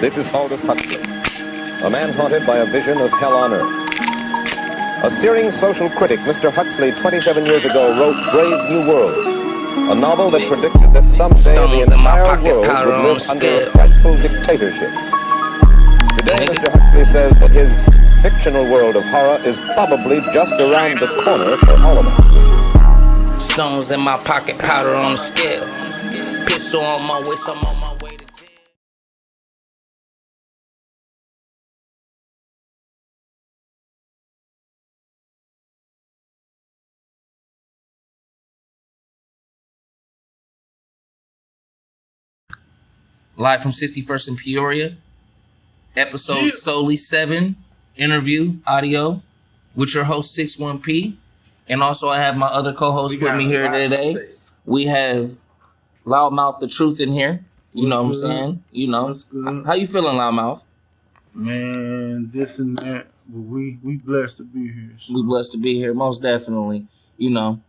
This is Aldous Huxley, a man haunted by a vision of hell on earth. A searing social critic, Mr. Huxley, 27 years ago, wrote Brave New World, a novel that predicted that someday the entire world would live under a frightful dictatorship. Today, Mr. Huxley says that his fictional world of horror is probably just around the corner for all of us. Stones in my pocket, powder on the scale. Pistol on my waist, I'm on my way to jail. Live from 61st in Peoria. Episode Souley 7, interview, audio, with your host 61P. And also I have my other co-host with me here today. We have Loudmouth the Truth in here. You know what I'm saying? You know. What's good? How you feeling, Loudmouth? Man, this and that. But we blessed to be here. So. We blessed to be here, most definitely. You know.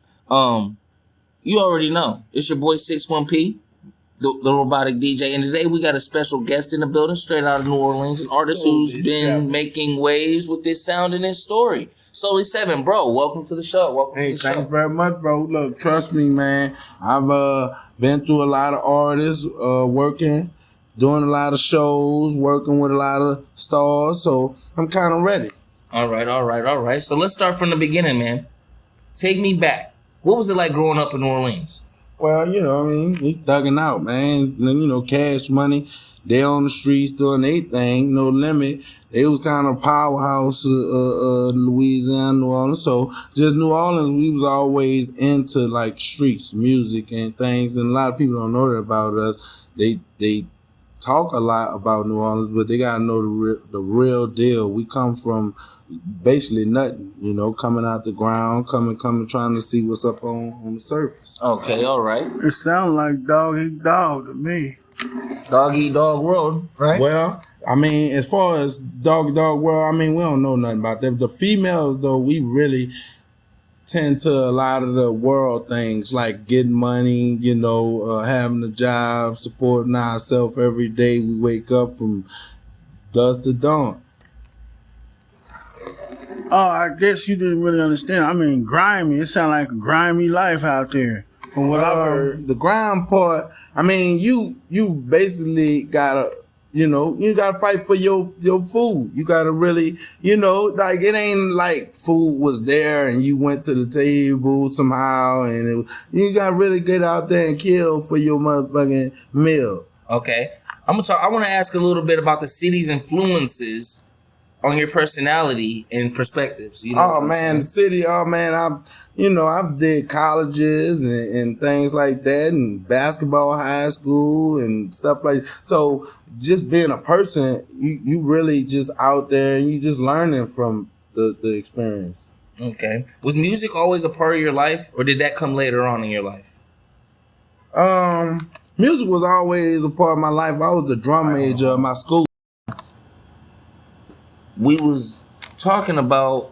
You already know. It's your boy 61P, the robotic DJ. And today we got a special guest in the building, straight out of New Orleans, an artist who's been making waves with this sound and this story. Souley 7, bro, welcome to the show. Welcome to the show. Thanks very much, bro. Look, trust me, man. I've been through a lot of artists, working, doing a lot of shows, working with a lot of stars, so I'm kind of ready. All right. So let's start from the beginning, man. Take me back. What was it like growing up in New Orleans? Well, you know, I mean, we thugging out, man. You know, cash money. They on the streets doing their thing, no limit. They was kind of powerhouse, Louisiana, New Orleans. So just New Orleans, we was always into like streets, music and things. And a lot of people don't know that about us. They talk a lot about New Orleans, but they gotta know the real deal. We come from basically nothing, you know, coming out the ground, coming, trying to see what's up on the surface. Okay, all right. It sounds like dog eat dog to me. Dog eat dog world, right? Well, I mean, as far as dog world, I mean, we don't know nothing about that. The females, though, we really tend to a lot of the world things, like getting money, you know, having a job, supporting ourselves every day. We wake up from dusk to dawn. Oh, I guess you didn't really understand. I mean, grimy. It sounds like a grimy life out there. From what I've heard. The grind part, I mean, you basically gotta, you know, you gotta fight for your food. You gotta really, you know, like it ain't like food was there and you went to the table somehow, and you gotta really get out there and kill for your motherfucking meal. Okay, I want to ask a little bit about the city's influences on your personality and perspectives. You know the city. Oh man, I've did colleges and things like that, and basketball, high school, and stuff like that. So just being a person, you really just out there and you just learning from the experience. Okay. Was music always a part of your life, or did that come later on in your life? Music was always a part of my life. I was the drum major of my school. We was talking about,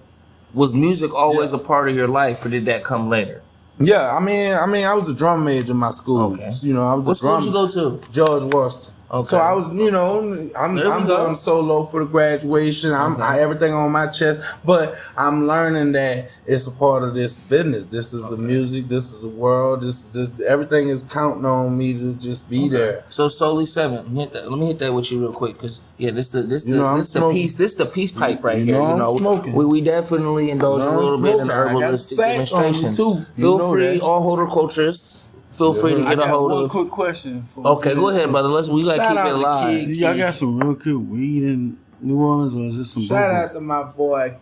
was music always a part of your life, or did that come later? Yeah, I mean, I was a drum major in my school. Okay. You know, I was. What school did you go to? George Washington. Okay. So I was, you know, I'm going solo for the graduation. I everything on my chest, but I'm learning that it's a part of this business. This is the music. This is the world. This everything is counting on me to just be there. So Souley 7, let me hit that with you real quick, cause this the peace pipe right here. You know, smoking. We definitely indulge a little bit in herbalistic demonstrations. Feel free, all horticulturists. Feel free to get a hold of. One quick question. Okay, go ahead, brother. We gotta keep it alive. Y'all got some real good weed in New Orleans, or is this some? Shout out to my boy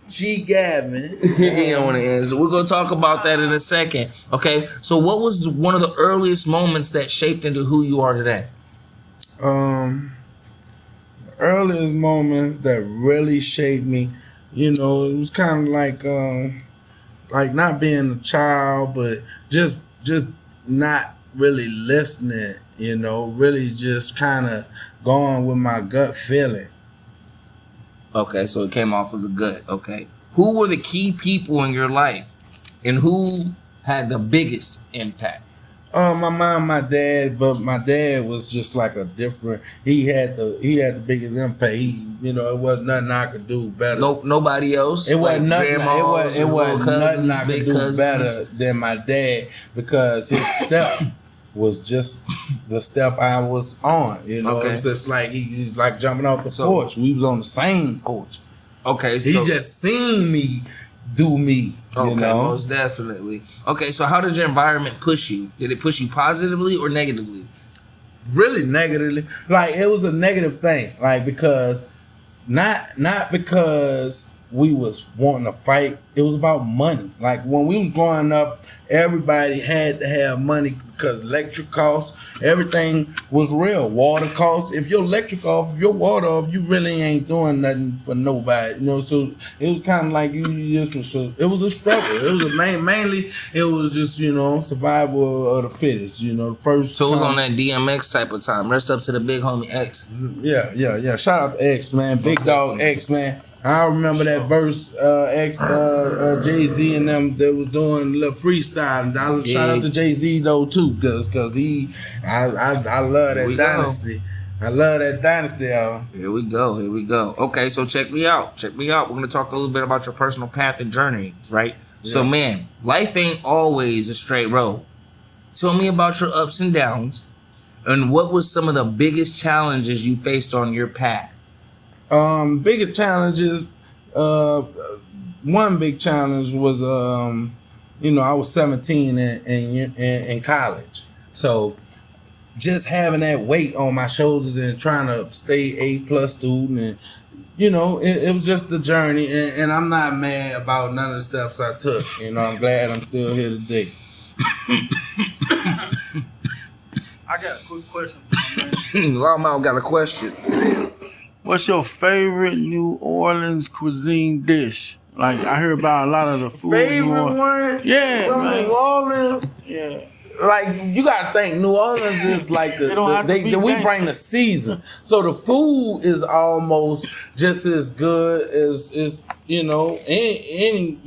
G Gavin. He don't want to answer. We're gonna talk about that in a second. Okay, so what was one of the earliest moments that shaped into who you are today? The earliest moments that really shaped me, you know, it was kind of like not being a child, but just not really listening, you know, really just kind of going with my gut feeling. Okay, so it came off of the gut. Okay. Who were the key people in your life, and who had the biggest impact? My mom, my dad, but my dad was just like a different. He had the biggest impact. It wasn't nothing I could do better. Nope, nobody else. It wasn't like nothing. It wasn't nothing I could do cousins. better than my dad because his step was just the step I was on. Okay. It's just like he was like jumping off the porch. We was on the same porch. Okay, He just seen me do me. Okay, you know? most definitely. Okay, so how did your environment push you? Did it push you positively or negatively? Really negatively. Like it was a negative thing. Like because not because we was wanting to fight. It was about money. Like when we was growing up, everybody had to have money because electric costs, everything was real. Water costs. If your electric off, if your water off, you really ain't doing nothing for nobody. So it was kind of like you just was. So it was a struggle. It was mainly it was just survival of the fittest. The first. So it was on that DMX type of time. Rest up to the big homie X. Yeah. Shout out to X, man. Big dog X, man. I remember that verse, X, Jay-Z and them that was doing a little freestyle. Shout out to Jay-Z though too, cause I love that dynasty. I love that dynasty, y'all. Here we go. Okay, so check me out. We're gonna talk a little bit about your personal path and journey, right? Yeah. So man, life ain't always a straight road. Tell me about your ups and downs, and what was some of the biggest challenges you faced on your path? Biggest challenges. One big challenge was, I was 17 in college, so just having that weight on my shoulders and trying to stay A+ student, and it was just the journey. And I'm not mad about none of the steps I took. I'm glad I'm still here today. I got a quick question for you, man. Loudmouth got a question. What's your favorite New Orleans cuisine dish? Like I heard about a lot of the food. Favorite one? Yeah, from man. New Orleans. Yeah. Like you gotta think, New Orleans is like we bring the season, so the food is almost just as good as any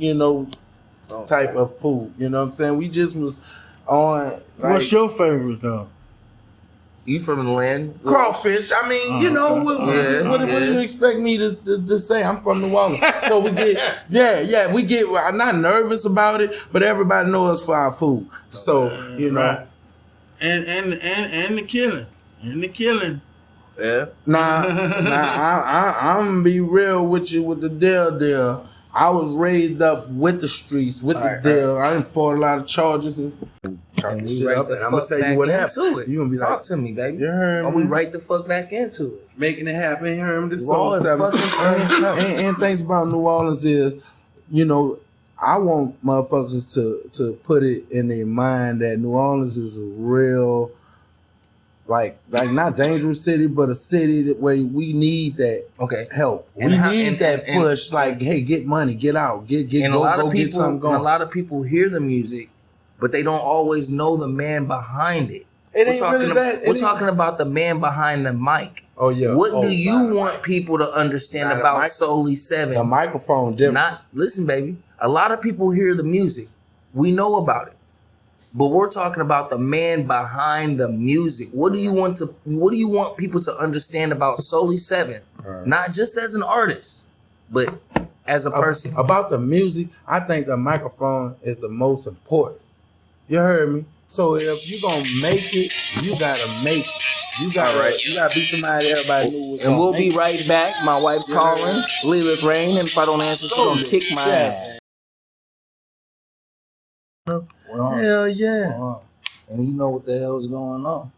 type of food. You know what I'm saying? We just was on. What's your favorite though? You from the land? Crawfish. I mean, what do you expect me to say? I'm from New Orleans. So we get, I'm not nervous about it, but everybody knows us for our food. So, Right. And the killing. And the killing. Yeah. I'm going to be real with you with the deal. I was raised up with the streets, with the deal. I didn't fought a lot of charges. I'm gonna tell you what happened. You gonna be talk to me, baby. You heard me? Are we right the fuck back into it? Making it happen. You heard me? This Lord, song 7. And things about New Orleans is, I want motherfuckers to put it in their mind that New Orleans is a real, like not dangerous city, but a city where we need that help. We need that push. Hey, get money, get out, get something going. And a lot of people hear the music, but they don't always know the man behind it. We're talking about the man behind the mic. Oh yeah. What do you want people to understand about Souley 7? The microphone different. Listen, baby. A lot of people hear the music. We know about it. But we're talking about the man behind the music. What do you want people to understand about Souley 7? Not just as an artist, but as a person. About the music, I think the microphone is the most important. You heard me? So if you're gonna make it, you gotta make it. You gotta be somebody everybody knows. And we'll be right back. My wife's calling, Lilith Rain, and if I don't answer, she's gonna kick my ass. Hell yeah. And you know what the hell's going on.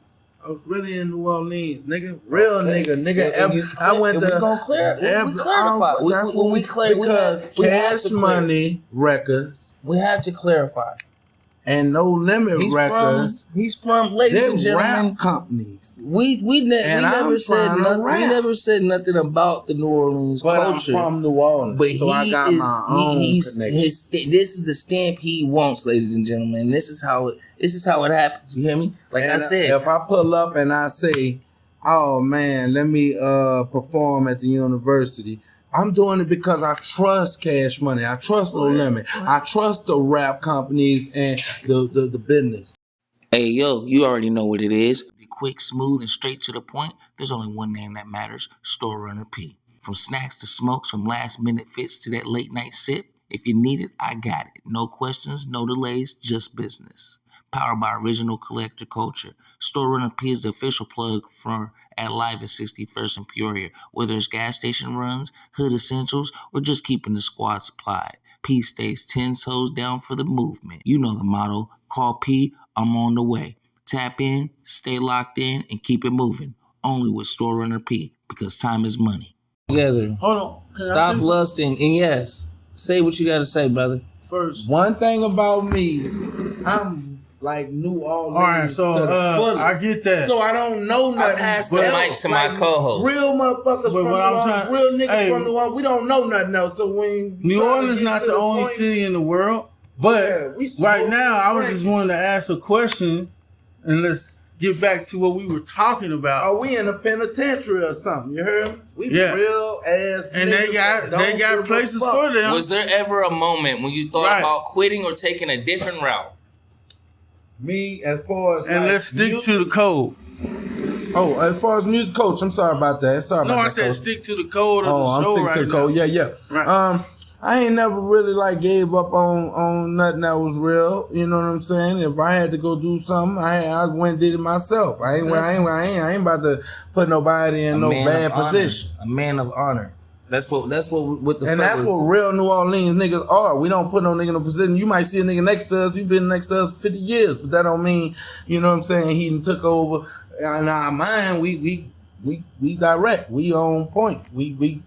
I was really in New Orleans, nigga. Real nigga. I went to. We gonna clarify. We clarify. Because Cash Money Records. We have to clarify. And No Limit Records. He's from, ladies and gentlemen, rap companies. We never said nothing about the New Orleans culture. I'm from New Orleans, but so I got my own connection. This is the stamp he wants, ladies and gentlemen. And this is how it happens. You hear me? I said, if I pull up and I say, "Oh man, let me perform at the university," I'm doing it because I trust Cash Money. I trust No Limit. I trust the rap companies and the business. Hey, yo, you already know what it is. Be quick, smooth, and straight to the point. There's only one name that matters, Store Runner P. From snacks to smokes, from last minute fits to that late night sip, if you need it, I got it. No questions, no delays, just business. Powered by original collector culture. Store Runner P is the official plug for at Live at 61st and Peoria. Whether it's gas station runs, hood essentials, or just keeping the squad supplied. P stays 10 toes down for the movement. You know the motto. Call P, I'm on the way. Tap in, stay locked in, and keep it moving. Only with Store Runner P, because time is money. Together. Hold on. Stop lusting, and yes, say what you gotta say, brother. First. One thing about me, I'm like New Orleans. All right, so to the fullest. I get that. So I don't know I nothing. passed the else. mic to my co-host. Real motherfuckers But from New what I'm Orleans, trying- real niggas hey, from New Orleans, we don't know nothing else. So when New trying to Orleans get not to the only point- city in the world, but Yeah, we right now I was smoking just wanting to ask a question, and let's get back to what we were talking about. Are we in a penitentiary or something? You heard me? We Yeah. real ass. And they niggas got that don't give a places fuck. for them. Was there ever a moment when you thought Right. about quitting or taking a different route? Me, as far as And like, let's stick music- to the code. Oh, as far as music coach, I'm sorry about that. Sorry No, about I that. said coach. stick to the code of Oh, the I'm show sticking right to the code. now. Yeah. Right. I ain't never really like gave up on nothing that was real. You know what I'm saying? If I had to go do something, I went and did it myself. I ain't about to put nobody in no bad position. A man of honor. That's what with the And that's fellas. what real New Orleans niggas are. We don't put no nigga in a position. You might see a nigga next to us. He been next to us 50 years, but that don't mean, you know what I'm saying, he done took over. In our mind, we direct. We on point. We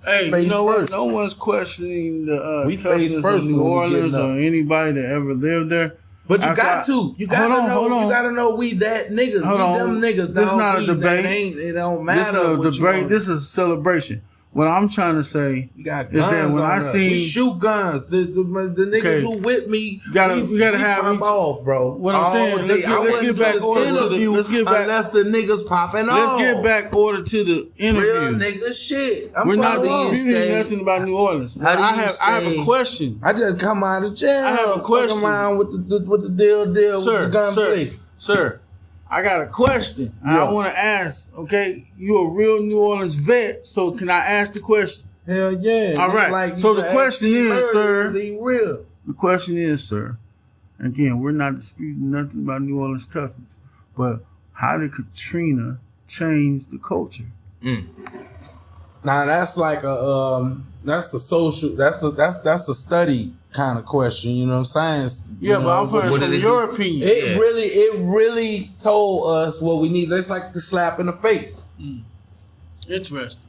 Hey, face you know what? first. No one's questioning the We face toughness first of New when we Orleans getting up. or anybody that ever lived there. But you I got thought- to. You gotta know. hold on. You gotta know we that niggas. Hold we on. them niggas. This dog. not a We debate. That ain't, it don't This is matter. a what you debate. want. This is a celebration. What I'm trying to say You got is guns that when on I us. seen we shoot guns. The niggas Okay. who with me, We gotta have pop each- off, bro. What I'm saying, All let's day. get- I let's wouldn't get back do this order to the- interview let's get back- unless the niggas popping let's off. get back order to the interview. Real nigga shit. I'm We're not from New Orleans. disputing nothing about New Orleans. How do I you have a stay- question. I just come out of jail. I have a question. Fuck around with the deal with the gunplay. Sir, I got a question. Yeah. I want to ask. Okay, you a real New Orleans vet, so can I ask the question? Hell yeah. All right. Like, So you the can question actually is, murder sir- if he real. The question is, sir. Again, we're not disputing nothing about New Orleans toughness, but how did Katrina change the culture? Now that's like that's a social that's a study kind of question, you know, science. Yeah, you but I'm know, from did it your do? opinion. it really told us what we need. It's like the slap in the face. Interesting.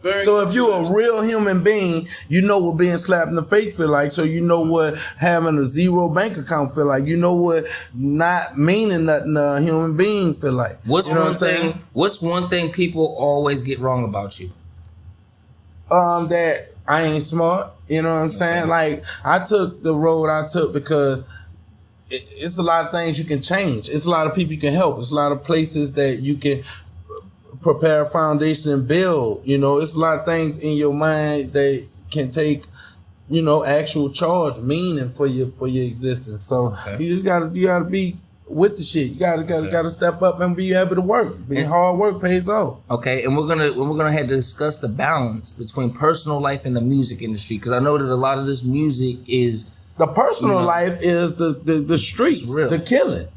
Very So if you're a interesting. real human being, you know what being slapped in the face feel like. So you know what having a zero bank account feel like. You know what not meaning nothing to a human being feel like. What's you know one what I'm saying? thing? What's one thing people always get wrong about you? That I ain't smart. You know what I'm saying? Like I took the road I took because it's a lot of things you can change. It's a lot of people you can help. It's a lot of places that you can prepare a foundation and build. You know, it's a lot of things in your mind that can take, you know, actual charge, meaning for your existence. So Okay. you just gotta be with the shit. You gotta step up and be able to work. Hard work pays off. Okay, and we're gonna have to discuss the balance between personal life and the music industry, because I know that a lot of this music is The personal You know, life is the streets, it's real. the killing.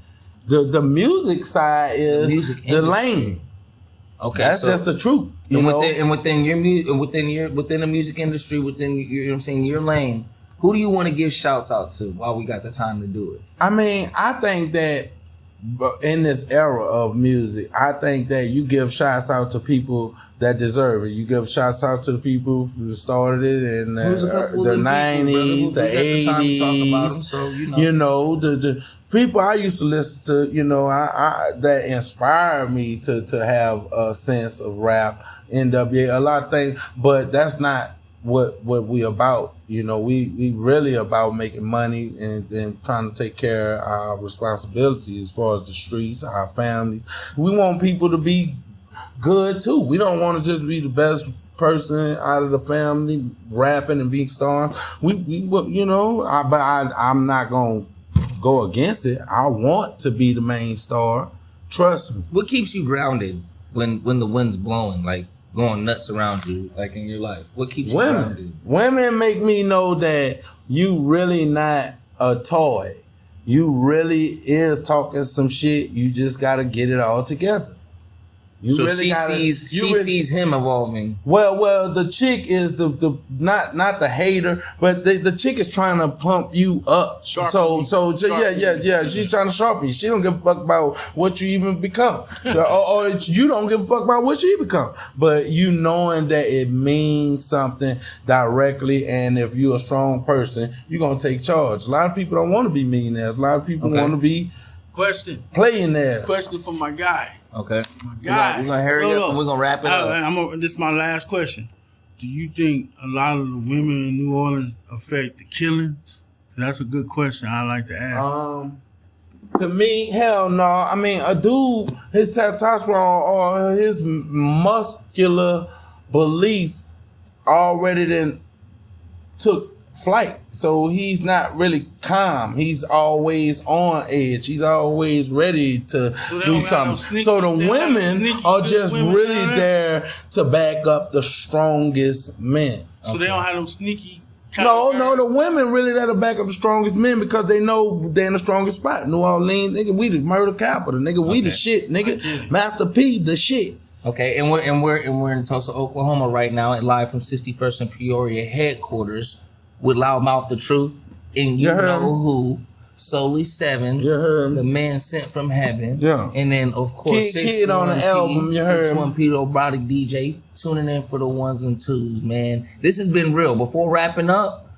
The music side is music the industry. lane. okay. That's so, just the truth. You and know, within the music industry, within your, you know what I'm saying, your lane, who do you want to give shouts out to while we got the time to do it? I mean, I think that in this era of music, I think that you give shouts out to people that deserve it. You give shouts out to the people who started it in Who's a couple of the them people, 90s, brother? the We got the time to talk about 80s. them, so, You know, the people I used to listen to, you know, I that inspired me to have a sense of rap, NWA, a lot of things, but that's not what we about. You know, we really about making money and trying to take care of our responsibilities as far as the streets, our families. We want people to be good too. We don't want to just be the best person out of the family rapping and being stars. We you know, I'm not gonna go against it. I want to be the main star. Trust me. What keeps you grounded when the wind's blowing, like going nuts around you, like in your life? What keeps you grounded? Women make me know that you really not a toy. You really is talking some shit. You just gotta get it all together. You so really sees him evolving. Well, the chick is the not the hater, but the chick is trying to pump you up. So yeah. She's trying to sharpen you. She don't give a fuck about what you even become, or you don't give a fuck about what she become. But you knowing that it means something directly, and if you're a strong person, you're gonna take charge. A lot of people don't want to be millionaires. A lot of people want to be playing there. Question for my guy. Okay. My guy. We're gonna hurry up and we're gonna wrap it up. This is my last question. Do you think a lot of the women in New Orleans affect the killings? That's a good question I like to ask. To me, hell no. I mean, a dude, his testosterone or his muscular belief already then took flight. So he's not really calm. He's always on edge. He's always ready to do something. So the women are just really there to back up the strongest men. So they don't have them sneaky. No, the women really there to back up the strongest men because they know they're in the strongest spot. New Orleans, nigga, we the murder capital, nigga. We the shit, nigga. Master P, the shit. Okay, and we're in Tulsa, Oklahoma right now, and live from 61st and Peoria headquarters with Loudmouth the Truth, and you know who, Souley 7, the man sent from heaven, and then of course Kid on the album, 61P, the robotic DJ, tuning in for the ones and twos, man. This has been real. Before wrapping up,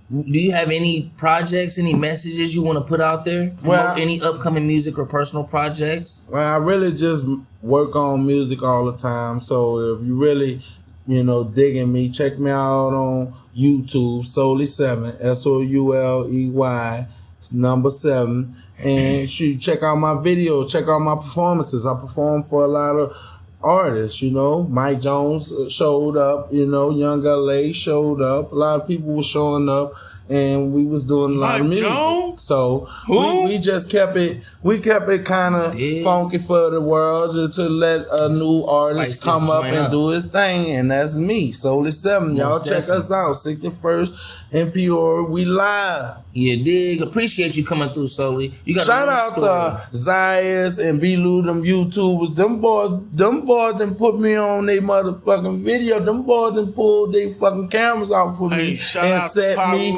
do you have any projects, any messages you want to put out there? Any upcoming music or personal projects? Well, I really just work on music all the time, so if you really digging me, check me out on YouTube, Souley 7, SOULEY, number 7. And check out my videos, check out my performances. I perform for a lot of artists, Mike Jones showed up, Young LA showed up. A lot of people were showing up, and we was doing a lot of music. Jones? So we just kept it kind of funky for the world to let a new artist come up and do his thing, and that's me, Souley 7. Y'all check us out, 61st and Peoria, we live. Yeah, dig. Appreciate you coming through, Souley. You got shout out to Zayas and B-Lou, them YouTubers. Them boys done put me on they motherfucking video. Them boys done pulled they fucking cameras out for me and set me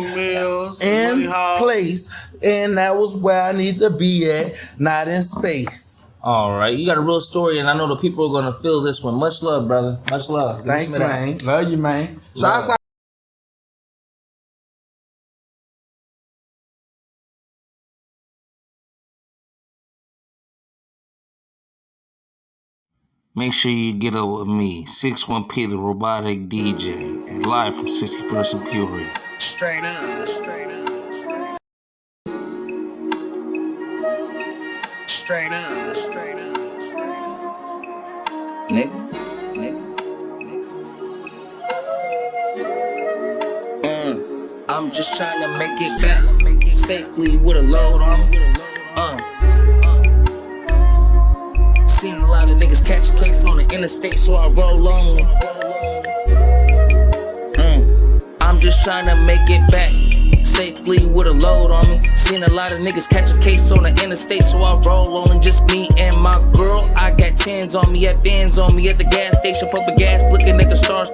in place. And that was where I need to be at, not in space. All right, you got a real story, and I know the people are gonna feel this one. Much love, brother. Much love. Thanks, man. Love you, man. Shout out. Make sure you get up with me, 61P, the robotic DJ, and live from 61st and Peoria. Straight up. Nigga. I'm just trying to make it back safely with a load on me. Seen a lot of niggas catch a case on the interstate, so I roll on me. I'm just trying to make it back safely with a load on me. Seen a lot of niggas catch a case on the interstate, so I roll on and just me and my girl. I got 10s on me, at fins on me at the gas station, pumping gas, looking at the stars.